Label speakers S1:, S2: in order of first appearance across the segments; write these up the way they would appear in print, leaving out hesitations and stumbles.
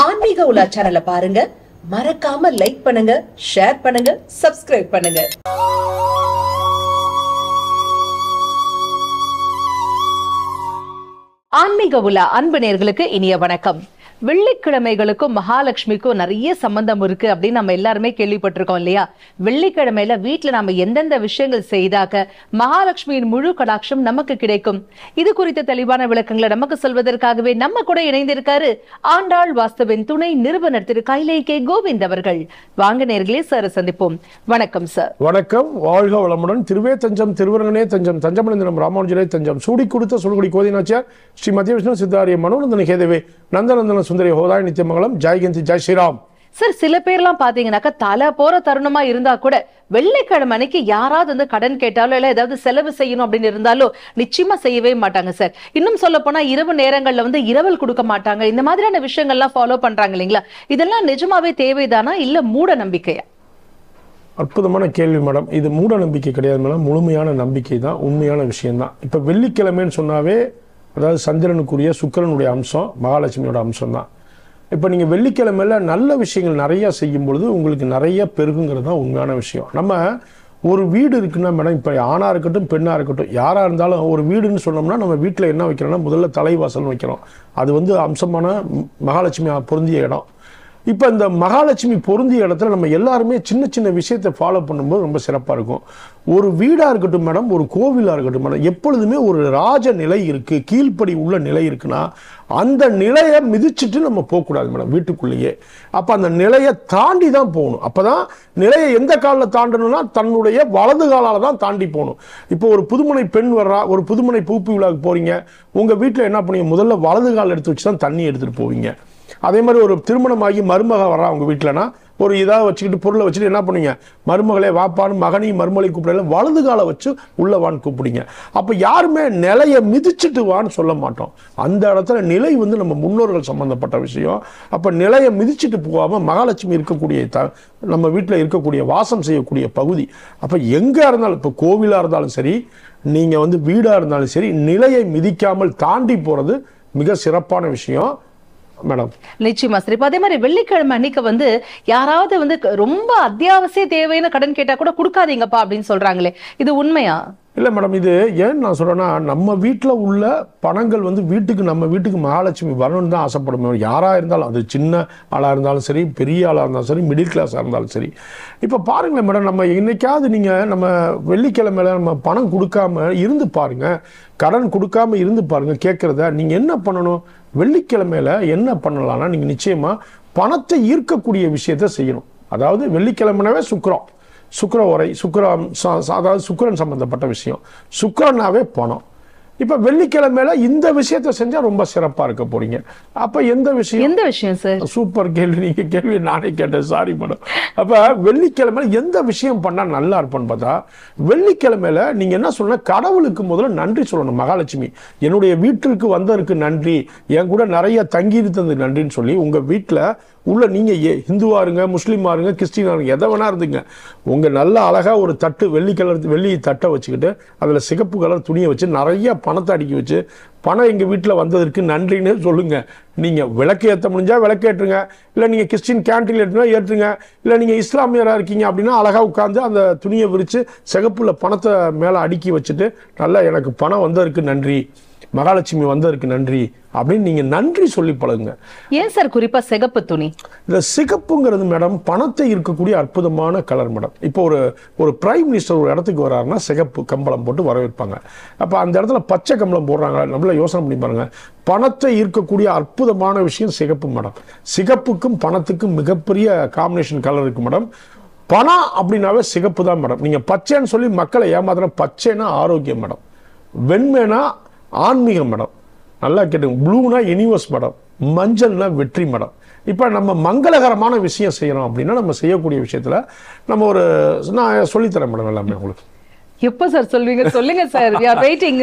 S1: ஆன்மீக உலா சேனலை பாருங்க, மறக்காம லைக் பண்ணுங்க, ஷேர் பண்ணுங்க, சப்ஸ்கிரைப் பண்ணுங்க. ஆன்மீக உலா அன்பு நேயர்களுக்கு இனிய வணக்கம். வெள்ளிக்கிழமைகளுக்கும் மகாலட்சுமிக்கும் நிறைய சம்பந்தம் இருக்கு அப்படின்னு நம்ம எல்லாருமே கேள்விப்பட்டிருக்கோம் இல்லையா? வெள்ளிக்கிழமையில வீட்டுல நம்ம எந்தெந்த விஷயங்கள் செய்தாக்க மகாலட்சுமியின் முழு கடாட்சம் நமக்கு கிடைக்கும், இது குறித்த தெளிவான விளக்கங்களை நமக்கு சொல்வதற்காகவே நம்ம கூட இணைந்திருக்காரு ஆண்டாள் வாஸ்துவின் துணை நிறுவனர் திரு கைலை கே கோவிந்த் அவர்கள். வாங்க நேர்களே, சார் சந்திப்போம். வணக்கம் சார்.
S2: வணக்கம், வாழ்க வளமுடன். திருவே தஞ்சம், திருவரங்கனே தஞ்சம், தஞ்சமணிந்தனம் ராமானுஜரே தஞ்சம், சூடி கொடுத்த சுடுகுடி கோதினாச்சியார் ஸ்ரீ மத்திய விஷ்ணு சித்தாரிய மனோநந்தன கேதவே நந்தநந்தன சுந்தரி ஹோதாய் நித்தியமங்கலம், ஜெய்கந்தி ஜெய் ஸ்ரீராம்.
S1: சார், சில பேர்லாம் பாத்தீங்கன்னாக்கா தலை போற தருணமா இருந்தா கூட வெள்ளிக்கிழமை அன்னைக்கு யாராவது வந்து கடன் கேட்டாலோ இல்ல ஏதாவது செலவு செய்யணும் அப்படின்னு இருந்தாலும் நிச்சயமா செய்யவே மாட்டாங்க சார். இன்னும் சொல்ல போனா இரவு நேரங்கள்ல வந்து இரவல் கொடுக்க மாட்டாங்க. இந்த மாதிரியான விஷயங்கள்லாம் ஃபாலோ பண்றாங்க இல்லைங்களா? இதெல்லாம் நிஜமாவே தேவைதானா இல்ல மூட நம்பிக்கையா?
S2: அற்புதமான கேள்வி மேடம். இது மூட நம்பிக்கை கிடையாது மேடம், முழுமையான நம்பிக்கை தான், உண்மையான விஷயம்தான். இப்போ வெள்ளிக்கிழமைன்னு சொன்னாவே அதாவது சந்திரனுக்குரிய சுக்கிரனுடைய அம்சம், மகாலட்சுமியோட அம்சம் தான். இப்போ நீங்கள் வெள்ளிக்கிழமையில நல்ல விஷயங்கள் நிறையா செய்யும் பொழுது உங்களுக்கு நிறைய பெருகுங்கிறது தான் உண்மையான விஷயம். நம்ம ஒரு வீடு இருக்குன்னா மேடம், இப்போ ஆணாக இருக்கட்டும் பெண்ணாக இருக்கட்டும் யாராக இருந்தாலும் ஒரு வீடுன்னு சொன்னோம்னா நம்ம வீட்டில் என்ன வைக்கிறோம்னா முதல்ல தலைவாசல் வைக்கிறோம். அது வந்து அம்சமான மகாலட்சுமி பொருந்திய இடம். இப்போ இந்த மகாலட்சுமி பொருந்திய இடத்துல நம்ம எல்லாருமே சின்ன சின்ன விஷயத்தை ஃபாலோ பண்ணும்போது ரொம்ப சிறப்பாக இருக்கும். ஒரு வீடாக இருக்கட்டும் மேடம், ஒரு கோவிலாக இருக்கட்டும் மேடம், எப்பொழுதுமே ஒரு ராஜ நிலை இருக்குது, கீழ்ப்படி உள்ள நிலை இருக்குன்னா அந்த நிலையை மிதிச்சுட்டு நம்ம போகக்கூடாது மேடம் வீட்டுக்குள்ளேயே. அப்போ அந்த நிலையை தாண்டி தான் போகணும். அப்போ தான் நிலையை எந்த காலில் தாண்டணும்னா தன்னுடைய வலது காலால் தான் தாண்டி போகணும். இப்போ ஒரு புதுமனை பெண் வர்றா, ஒரு புதுமனை பூப்பி விழாவுக்கு போகிறீங்க, உங்கள் வீட்டில் என்ன பண்ணுவீங்க, முதல்ல வலது கால் எடுத்து வச்சு தான் தண்ணி எடுத்துகிட்டு போவீங்க. அதே மாதிரி ஒரு திருமணமாகி மருமக வர்றா அவங்க வீட்டிலனா ஒரு இதாக வச்சுக்கிட்டு பொருளை வச்சுட்டு என்ன பண்ணுவீங்க, மருமகளே வாப்பான்னு மகனையும் மருமகளை கூப்பிடல, வலது காலை வச்சு உள்ளவான்னு கூப்பிடுங்க. அப்போ யாருமே நிலையை மிதிச்சுட்டு வான்னு சொல்ல மாட்டோம். அந்த இடத்துல நிலை வந்து நம்ம முன்னோர்கள் சம்பந்தப்பட்ட விஷயம். அப்போ நிலையை மிதிச்சுட்டு போகாமல் மகாலட்சுமி இருக்கக்கூடிய நம்ம வீட்டில் இருக்கக்கூடிய வாசம் செய்யக்கூடிய பகுதி. அப்போ எங்கே இருந்தாலும், இப்போ கோவிலாக இருந்தாலும் சரி, நீங்கள் வந்து வீடாக இருந்தாலும் சரி, நிலையை மிதிக்காமல் தாண்டி போகிறது மிக சிறப்பான விஷயம் மேடம்.
S1: நிச்சயமா சரி. அதே மாதிரி வெள்ளிக்கிழமை அன்னைக்கு வந்து யாராவது வந்து ரொம்ப அத்தியாவசிய தேவைன்னு கடன் கேட்டா கூட கொடுக்காதீங்கப்பா அப்படின்னு சொல்றாங்களே, இது உண்மையா?
S2: இல்லை மேடம், இது ஏன் நான் சொல்கிறேன்னா நம்ம வீட்டில் உள்ள பணங்கள் வந்து நம்ம வீட்டுக்கு மகாலட்சுமி வரணும்னு தான் ஆசைப்படுவோம். யாராக இருந்தாலும், அது சின்ன ஆளாக இருந்தாலும் சரி, பெரிய ஆளாக இருந்தாலும் சரி, மிடில் கிளாஸாக இருந்தாலும் சரி. இப்போ பாருங்களேன் மேடம், நம்ம என்னைக்காவது நீங்கள் நம்ம வெள்ளிக்கிழமையில நம்ம பணம் கொடுக்காம இருந்து பாருங்கள், கடன் கொடுக்காம இருந்து பாருங்கள். கேட்குறத நீங்கள் என்ன பண்ணணும், வெள்ளிக்கிழமையில என்ன பண்ணலாம்னா நீங்கள் நிச்சயமாக பணத்தை ஈர்க்கக்கூடிய விஷயத்த செய்யணும். அதாவது வெள்ளிக்கிழமைனாவே சுக்கிர உரை, அதாவது சுக்கிரன் சம்பந்தப்பட்ட விஷயம். சுக்கிரனாவே பணம். இப்ப வெள்ளிக்கிழமையில இந்த விஷயத்த செஞ்சா ரொம்ப சிறப்பா இருக்க போறீங்க. அப்ப எந்த விஷயம் சார்? சூப்பர் கேள்வி. நீங்க கேள்வி நானே கேட்டேன், சாரி மேடம். அப்ப வெள்ளிக்கிழமையில எந்த விஷயம் பண்ணா நல்லா இருப்போம்னு பார்த்தா, வெள்ளிக்கிழமையில நீங்க என்ன சொல்லணும், கடவுளுக்கு முதல்ல நன்றி சொல்லணும். மகாலட்சுமி என்னுடைய வீட்டிற்கு வந்ததற்கு நன்றி, என் கூட நிறைய தங்கி இருந்தது நன்றின்னு சொல்லி உங்க வீட்டுல உள்ள நீங்க ஹிந்துவா இருங்க, முஸ்லீமா இருங்க, கிறிஸ்டினா இருங்க, எதை வேணா இருந்துங்க, உங்க நல்ல அழகா ஒரு தட்டு வெள்ளி தட்டை வச்சுக்கிட்டு அதுல சிகப்பு கலர் துணியை வச்சு நிறைய பணத்தை அடுக்கி வச்சு, பணம் எங்க வீட்டில் வந்ததற்கு நன்றின்னு சொல்லுங்க. நீங்க விளக்கு ஏற்ற முடிஞ்சா விளக்கு ஏற்றுங்க, இல்லை நீங்க கிறிஸ்டின் கேன்டீன் ஏற்றுங்க, இல்லை நீங்க இஸ்லாமியராக இருக்கீங்க அப்படின்னா அழகா உட்காந்து அந்த துணியை விரிச்சு சிகப்புல பணத்தை மேல அடுக்கி வச்சுட்டு நல்லா எனக்கு பணம் வந்ததற்கு நன்றி, மகாலட்சுமி வந்ததற்கு நன்றி அப்படின்னு நீங்க நன்றி சொல்லி பழகுங்க.
S1: ஏன் சார் குறிப்பா சிகப்பு துணி? இந்த
S2: சிகப்புங்கிறது மேடம் பணத்தை இருக்கக்கூடிய அற்புதமான கலர் மேடம். இப்போ ஒரு பிரைம் மினிஸ்டர் ஒரு இடத்துக்கு வர்றாருன்னா சிகப்பு கம்பளம் போட்டு வரவேற்பாங்க. அப்ப அந்த இடத்துல பச்சை கம்பளம் போடுறாங்க, நம்மள யோசனை பண்ணி பாருங்க. பணத்தை ஈர்க்கக்கூடிய அற்புதமான விஷயம் சிகப்பு மேடம். சிகப்புக்கும் பணத்துக்கும் மிகப்பெரிய காம்பினேஷன் கலர் இருக்கு மேடம். பணம் அப்படின்னாவே சிகப்பு தான் மேடம். நீங்க பச்சைன்னு சொல்லி மக்களை ஏமாத்துற, பச்சைனா ஆரோக்கியம் மேடம், வெண்மைனா ஆன்மீகம் மேடம், நல்லா கேட்டுங்க, ப்ளூனா யூனிவர்ஸ் மேடம், மஞ்சள்னா வெற்றி மேடம். இப்போ நம்ம மங்களகரமான விஷயம் செய்யறோம் அப்படின்னா நம்ம செய்யக்கூடிய விஷயத்துல நம்ம நான் சொல்லித்தரேன் மேடம் எல்லாமே உங்களுக்கு.
S1: எப்போ சார் சொல்வீங்க? சொல்லுங்க சார், we are waiting.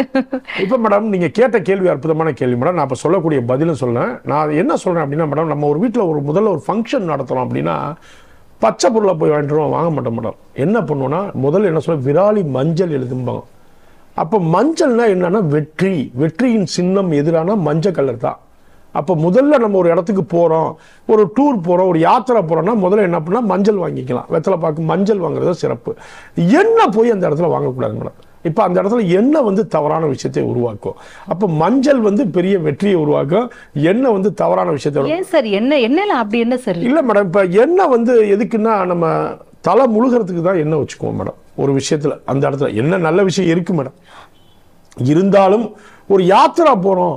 S2: இப்போ மேடம் நீங்க கேட்ட கேள்வி அற்புதமான கேள்வி மேடம். நான் இப்போ சொல்லக்கூடிய பதிலும் சொல்றேன். நான் என்ன சொல்றேன் அப்படின்னா மேடம், நம்ம ஒரு வீட்டில் முதல்ல ஒரு ஃபங்க்ஷன் நடத்துறோம் அப்படின்னா பச்சை பொருளை போய் வாங்கிட்டு வாங்க மாட்டோம் மேடம். என்ன பண்ணுவோம்னா முதல்ல என்ன சொல்ல, விராலி மஞ்சள் எழுதும்பாங்க. அப்போ மஞ்சள்னா என்னன்னா வெற்றியின் சின்னம் எதிரான மஞ்சள் கலர் தான். அப்போ முதல்ல நம்ம ஒரு இடத்துக்கு போகிறோம், ஒரு டூர் போகிறோம், ஒரு யாத்திரை போகிறோம்னா முதல்ல என்ன பண்ணால் மஞ்சள் வாங்கிக்கலாம். வெத்தலை பாக்கு மஞ்சள் வாங்குறது சிறப்பு. எண்ணெய் போய் அந்த இடத்துல வாங்கக்கூடாது மேடம். இப்போ அந்த இடத்துல எண்ணெய் வந்து தவறான விஷயத்தை உருவாக்கும். அப்போ மஞ்சள் வந்து பெரிய வெற்றியை உருவாக்கும், எண்ணெய் வந்து தவறான விஷயத்தை.
S1: ஏன் சார் எண்ணெய்ல அப்படி என்ன சார்?
S2: இல்லை மேடம், இப்போ எண்ணெய் வந்து எதுக்குன்னா நம்ம தலை முழுகிறதுக்கு தான் எண்ணெய் வச்சுக்குவோம் மேடம். ஒரு விஷயத்தில் அந்த இடத்துல என்ன நல்ல விஷயம் இருக்குது மேடம், இருந்தாலும் ஒரு யாத்திரை போகிறோம்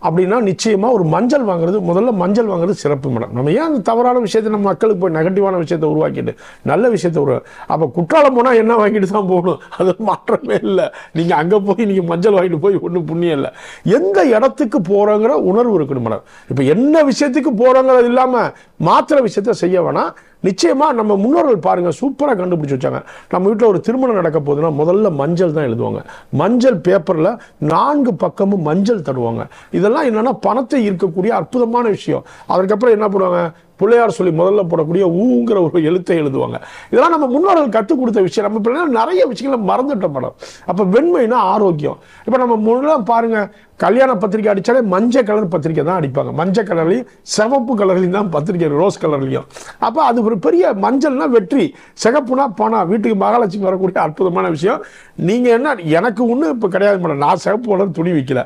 S2: அப்படின்னா நிச்சயமா ஒரு மஞ்சள் வாங்குறது, முதல்ல மஞ்சள் வாங்குறது சிறப்பு மேடம். நம்ம ஏன் அந்த தவறான விஷயத்தை நம்ம மக்களுக்கு போய் நெகட்டிவான விஷயத்தை உருவாக்கிட்டு நல்ல விஷயத்தை அப்போ குற்றாலம் போனால் என்ன வாங்கிட்டு தான் போகணும், அது மாற்றமே இல்லை. நீங்கள் அங்கே போய் நீங்கள் மஞ்சள் வாங்கிட்டு போய் ஒன்றும் புண்ணியம் இல்லை. எந்த இடத்துக்கு போகிறோங்கிற உணர்வு இருக்கணும் மேடம். இப்போ என்ன விஷயத்துக்கு போகிறோங்கிறது இல்லாமல் மாத்திர விஷயத்த செய்ய வேணாம். நிச்சயமா நம்ம முன்னோர்கள் பாருங்க சூப்பராக கண்டுபிடிச்சு வச்சாங்க. நம்ம வீட்டில் ஒரு திருமணம் நடக்க போகுதுன்னா முதல்ல மஞ்சள் தான் எழுதுவாங்க. மஞ்சள் பேப்பரில் 4 பக்கமும் மஞ்சள் தருவாங்க. இதெல்லாம் என்னன்னா பணத்தை ஈர்க்கக்கூடிய அற்புதமான விஷயம். அதுக்கப்புறம் என்ன பண்ணுவாங்க, பிள்ளையார் சொல்லி முதல்ல போடக்கூடிய ஊங்கிற ஒரு எழுத்தை எழுதுவாங்க. இதெல்லாம் நம்ம முன்னோர்கள் கற்றுக் கொடுத்த விஷயம். நம்ம பிள்ளைங்க நிறைய விஷயங்களை மறந்துட்ட மேடம். அப்போ வெண்மைனா ஆரோக்கியம். இப்போ நம்ம முன்னெல்லாம் பாருங்க, கல்யாண பத்திரிக்கை அடித்தாலே மஞ்சள் கலர் பத்திரிக்கை தான் அடிப்பாங்க. மஞ்சள் கலர்லையும் சிவப்பு கலர்லையும் தான் பத்திரிக்கை, ரோஸ் கலர்லையும். அப்போ அது ஒரு பெரிய மஞ்சள்னா வெற்றி, சிகப்புனா பணம், வீட்டுக்கு மகாலட்சுமி வரக்கூடிய அற்புதமான விஷயம். நீங்கள் என்ன, எனக்கு ஒன்றும் இப்போ கிடையாது மேடம். நான் சிவப்பு கலர் துணி வைக்கல.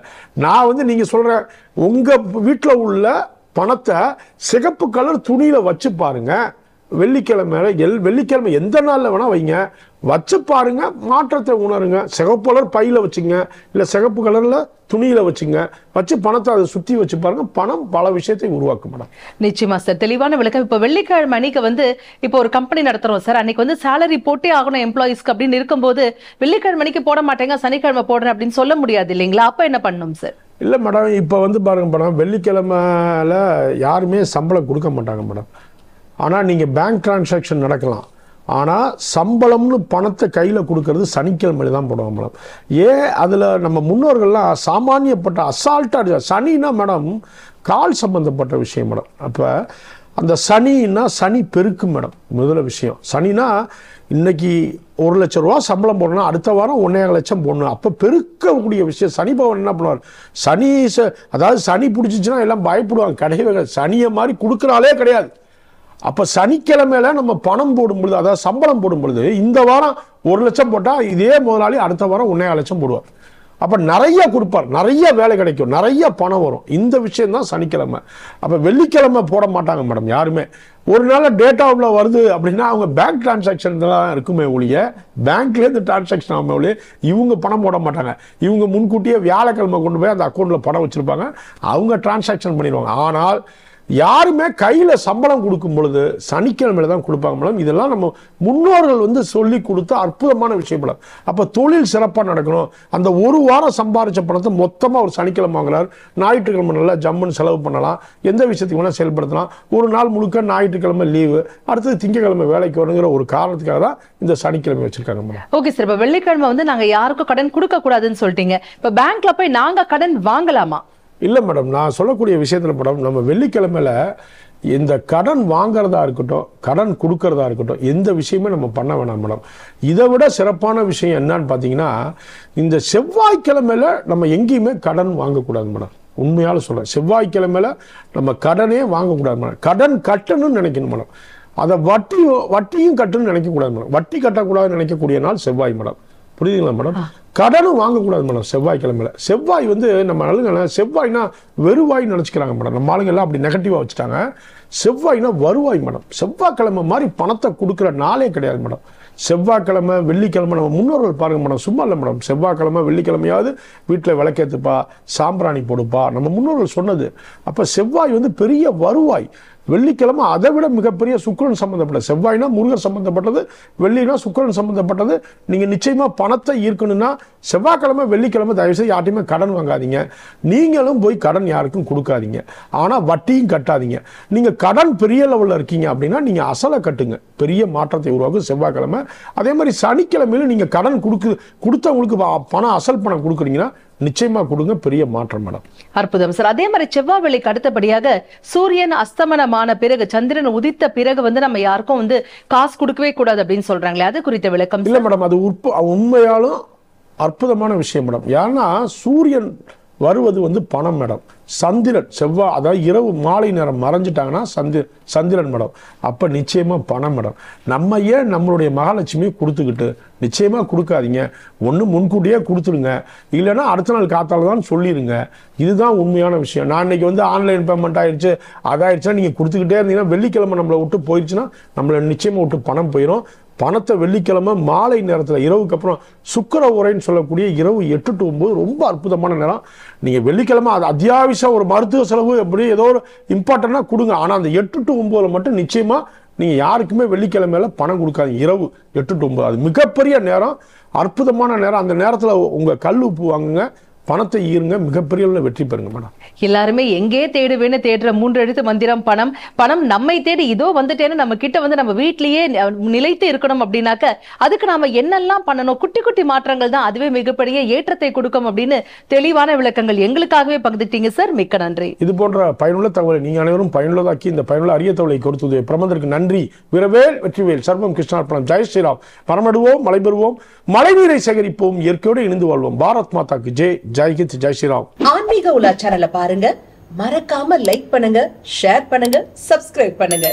S2: நான் வந்து நீங்கள் சொல்கிற உங்கள் வீட்டில் உள்ள பணத்தை சிகப்பு கலர் துணியில வச்சு பாருங்க. வெள்ளிக்கிழமை எந்த நாள்ல வேணா வைங்க, வச்சு பாருங்க, மாற்றத்தை உணருங்க. சிகப்பு கலர் பையில வச்சுங்க, இல்ல சிகப்பு கலர்ல துணியில வச்சுங்க, வச்சு பணத்தை அதை சுத்தி வச்சு பாருங்க. பணம் பல விஷயத்தை உருவாக்கும் மேடம்.
S1: நிச்சயமா சார், தெளிவான விளக்கம். இப்போ வெள்ளிக்கிழமை அன்னைக்கு வந்து இப்போ ஒரு கம்பெனி நடத்துறோம் சார், அன்னைக்கு வந்து சேலரி போட்டே ஆகணும் எம்ப்ளாயிஸ்க்கு அப்படின்னு இருக்கும்போது வெள்ளிக்கிழமை அன்னைக்கு போட மாட்டேங்க, சனிக்கிழமை போடுறேன் அப்படின்னு சொல்ல முடியாது இல்லைங்களா? அப்ப என்ன பண்ணணும் சார்?
S2: இல்லை மேடம், இப்போ வந்து பாருங்க மேடம், வெள்ளிக்கிழமையில யாருமே சம்பளம் கொடுக்க மாட்டாங்க மேடம். ஆனால் நீங்கள் பேங்க் டிரான்சாக்ஷன் நடக்கலாம். ஆனால் சம்பளம்னு பணத்தை கையில் கொடுக்கறது சனிக்கிழமையில தான் போடுவாங்க மேடம். ஏன், அதில் நம்ம முன்னோர்கள்லாம் சாமானியப்பட்ட அசால்ட்டாக, சனின்னா மேடம் கால் சம்பந்தப்பட்ட விஷயம் மேடம். அப்போ அந்த சனின்னா சனி பெருக்கு மேடம். முதல்ல விஷயம், சனினா இன்னைக்கு 1 லட்சம் ரூபா சம்பளம் போடணும், அடுத்த வாரம் 1.5 லட்சம் போடணும். அப்போ பெருக்கக்கூடிய விஷயம். சனி பகவான் என்ன பண்ணுவார், அதாவது சனி பிடிச்சிச்சுன்னா எல்லாம் பயப்படுவாங்க. கிடையவே சனியை மாதிரி கொடுக்குறாலே கிடையாது. அப்போ சனிக்கிழமையில நம்ம பணம் போடும் பொழுது, அதாவது சம்பளம் போடும் பொழுது, இந்த வாரம் 1 லட்சம் போட்டால் இதே முதலாளி அடுத்த வாரம் 1.5 லட்சம் போடுவார். அப்போ நிறைய கொடுப்பார், நிறைய வேலை கிடைக்கும், நிறைய பணம் வரும். இந்த விஷயம் தான் சனிக்கிழமை. அப்போ வெள்ளிக்கிழமை போட மாட்டாங்க மேடம் யாருமே. ஒரு நாள் டேட்டாவில் வருது அப்படின்னா அவங்க பேங்க் டிரான்சாக்ஷன் தான் இருக்குமே ஒழிய, பேங்க்லேருந்து டிரான்சாக்ஷன் ஆகும் ஒழிய இவங்க பணம் போட மாட்டாங்க. இவங்க முன்கூட்டியே வியாழக்கிழமை கொண்டு போய் அந்த அக்கௌண்ட்டில் பணம் வச்சுருப்பாங்க, அவங்க டிரான்சாக்ஷன் பண்ணிடுவாங்க. ஆனால் யாருமே கையில் சம்பளம் கொடுக்கும் பொழுது சனிக்கிழமையில தான் கொடுப்பாங்க மேடம். இதெல்லாம் நம்ம முன்னோர்கள் வந்து சொல்லி கொடுத்த அற்புதமான விஷயம் மேடம். அப்போ தொழில் சிறப்பாக நடக்கணும். அந்த ஒரு வாரம் சம்பாதிச்ச பணத்தை மொத்தமாக ஒரு சனிக்கிழமை வாங்குறாரு, ஞாயிற்றுக்கிழமை நல்லா ஜம்முன்னு செலவு பண்ணலாம், எந்த விஷயத்துக்கு வேணால் செயல்படுத்தலாம். ஒரு நாள் முழுக்க ஞாயிற்றுக்கிழமை லீவு, அடுத்தது திங்கக்கிழமை வேலைக்கு வரணுங்கிற ஒரு காரணத்துக்காக தான் இந்த சனிக்கிழமை வச்சிருக்காங்க மேடம்.
S1: ஓகே சார், இப்போ வெள்ளிக்கிழமை வந்து நாங்கள் யாருக்கும் கடன் கொடுக்க கூடாதுன்னு சொல்லிட்டீங்க. இப்போ பேங்க்ல போய் நாங்கள் கடன் வாங்கலாமா?
S2: இல்லை மேடம், நான் சொல்லக்கூடிய விஷயத்தில் மேடம், நம்ம வெள்ளிக்கிழமையில இந்த கடன் வாங்குறதா இருக்கட்டும், கடன் கொடுக்கறதா இருக்கட்டும், எந்த விஷயமே நம்ம பண்ண வேணாம் மேடம். இதை விட சிறப்பான விஷயம் என்னன்னு பார்த்தீங்கன்னா, இந்த செவ்வாய்க்கிழமையில நம்ம எங்கேயுமே கடன் வாங்கக்கூடாது மேடம். உண்மையால சொல்கிறேன், செவ்வாய்க்கிழமையில நம்ம கடனே வாங்கக்கூடாது மேடம். கடன் கட்டணும்னு நினைக்கணும் மேடம். அதை வட்டியும் கட்டணும்னு நினைக்கக்கூடாது மேடம். வட்டி கட்டக்கூடாதுன்னு நினைக்கக்கூடிய நாள் செவ்வாய் மேடம். புரியுதுங்களா மேடம்? கடனும் வாங்கக்கூடாது மேடம் செவ்வாய்க்கிழமையில. செவ்வாய் வந்து நம்ம ஆளுங்க செவ்வாய்னா வெறுவாய்னு நினச்சிக்கிறாங்க மேடம். நம்ம ஆளுங்க எல்லாம் அப்படி நெகட்டிவாக வச்சுட்டாங்க. செவ்வாய்னா வருவாய் மேடம். செவ்வாய்க்கிழமை மாதிரி பணத்தை கொடுக்குற நாளே கிடையாது மேடம். செவ்வாய்க்கிழமை வெள்ளிக்கிழமை நம்ம முன்னோர்கள் பாருங்க மேடம், சும்மா இல்லை மேடம். செவ்வாய்க்கிழமை வெள்ளிக்கிழமையாவது வீட்டில் விளக்கேற்றுப்பா, சாம்பிராணி போடுப்பா, நம்ம முன்னோர்கள் சொன்னது. அப்போ செவ்வாய் வந்து பெரிய வருவாய். வெள்ளிக்கிழமை அதை விட மிகப்பெரிய சுக்கிரன் சம்பந்தப்பட்டது. செவ்வாய்னா முருகர் சம்பந்தப்பட்டது, வெள்ளினா சுக்கிரன் சம்பந்தப்பட்டது. நீங்க நிச்சயமா பணத்தை ஈர்க்கணும்னா செவ்வாய்க்கிழமை வெள்ளிக்கிழமை தயவுசெய்து யார்ட்டையுமே கடன் வாங்காதீங்க. நீங்களும் போய் கடன் யாருக்கும் கொடுக்காதீங்க. ஆனா வட்டியும் கட்டாதீங்க. நீங்க கடன் பெரிய லெவலில் இருக்கீங்க அப்படின்னா நீங்க அசலை கட்டுங்க, பெரிய மாற்றத்தை உருவாக்கும் செவ்வாய்க்கிழமை. அதே மாதிரி சனிக்கிழமையில நீங்க கடன் கொடுத்தவங்களுக்கு பணம் அசல் பணம் கொடுக்குறீங்கன்னா நிச்சயமா கொடுங்க, பெரிய மாற்றம் மேடம்.
S1: அற்புதம் சார். அதே மாதிரி செவ்வாய் வெள்ளிக்கு அடுத்தபடியாக சூரியன் அஸ்தமனமான பிறகு, சந்திரன் உதித்த பிறகு வந்து நம்ம யாருக்கும் வந்து காசு கொடுக்கவே கூடாது அப்படின்னு சொல்றாங்களே, அது குறித்த விளக்கம்?
S2: இல்ல மேடம், அது உண்மையாலும் அற்புதமான விஷயம் மேடம். ஏன்னா சூரியன் வருவது வந்து பணம் மேடம். சந்திரன் செவ்வாய், அதாவது இரவு மாலை நேரம் மறைஞ்சிட்டாங்கன்னா சந்திரன் மேடம். அப்போ நிச்சயமாக பணம் மேடம். நம்ம ஏன் நம்மளுடைய மகாலட்சுமியை கொடுத்துக்கிட்டு நிச்சயமாக கொடுக்காதீங்க. ஒன்று முன்கூட்டியே கொடுத்துருங்க, இல்லைன்னா அடுத்த நாள் காத்தால தான் சொல்லிடுங்க. இதுதான் உண்மையான விஷயம். நான் இன்னைக்கு வந்து ஆன்லைன் பேமெண்ட் ஆயிடுச்சு அதாயிடுச்சுன்னா நீங்கள் கொடுத்துக்கிட்டே இருந்தீங்கன்னா வெள்ளிக்கிழமை நம்மளை விட்டு போயிடுச்சுன்னா நம்மளை நிச்சயமாக விட்டு பணம் போயிடும். பணத்தை வெள்ளிக்கிழமை மாலை நேரத்தில் இரவுக்கு அப்புறம் சுக்கிர உரைன்னு சொல்லக்கூடிய இரவு 8 to 9 ரொம்ப அற்புதமான நேரம். நீங்கள் வெள்ளிக்கிழமை அது அத்தியாவசியம் ஒரு மருத்துவ செலவு எப்படி ஏதோ ஒரு இம்பார்ட்டண்டாக கொடுங்க. ஆனால் அந்த 8 to 9 மட்டும் நிச்சயமாக நீங்கள் யாருக்குமே வெள்ளிக்கிழமையில பணம் கொடுக்காதீங்க. இரவு 8 to 9 அது மிகப்பெரிய நேரம், அற்புதமான நேரம். அந்த நேரத்தில் உங்கள் கல் உப்பு வாங்குங்க, பணத்தை ஈருங்க, மிகப்பெரிய வெற்றி பெறுங்க மேடம்.
S1: எல்லாருமே எங்கே தேடுவேன்னு தேடுற 3 எழுத்து மந்திரம் பணம். பணம் நம்மை தேடி இதோ வந்துட்டேன்னு நம்ம கிட்ட வந்து நம்ம வீட்லயே நிலைத்து இருக்கணும் அப்படின்னாக்க அதுக்கு நாம என்னெல்லாம் பண்ணணும், குட்டி குட்டி மாற்றங்கள் தான் அதுவே மிகப்பெரிய ஏற்றத்தை கொடுக்கும் அப்படின்னு தெளிவான விளக்கங்கள் எங்களுக்காகவே பகிர்ந்துட்டீங்க சார். மிக்க நன்றி. இது போன்ற பயனுள்ள தகவலை நீங்க அனைவரும் பயனுள்ளதாக்கி இந்த பயனுள்ள அரிய தகவலை கொடுத்தது பிரபந்தருக்கு நன்றி. விரவேல் வெற்றிவேல் சர்வம் கிருஷ்ணார்ப்பணம். ஜெய் ஸ்ரீராம். மரமடுவோம், மழை பெறுவோம், மழை நீரை சேகரிப்போம், இயற்கையோடு இணைந்து வாழ்வோம். பாரத் மாதாக்கு ஜெய். ஜெய் ஹிந்த், ஜெய் ஸ்ரீராம்.
S3: ஆன்மீக உலா சேனலை பாருங்க, மறக்காம லைக் பண்ணுங்க, ஷேர் பண்ணுங்க, சப்ஸ்கிரைப் பண்ணுங்க.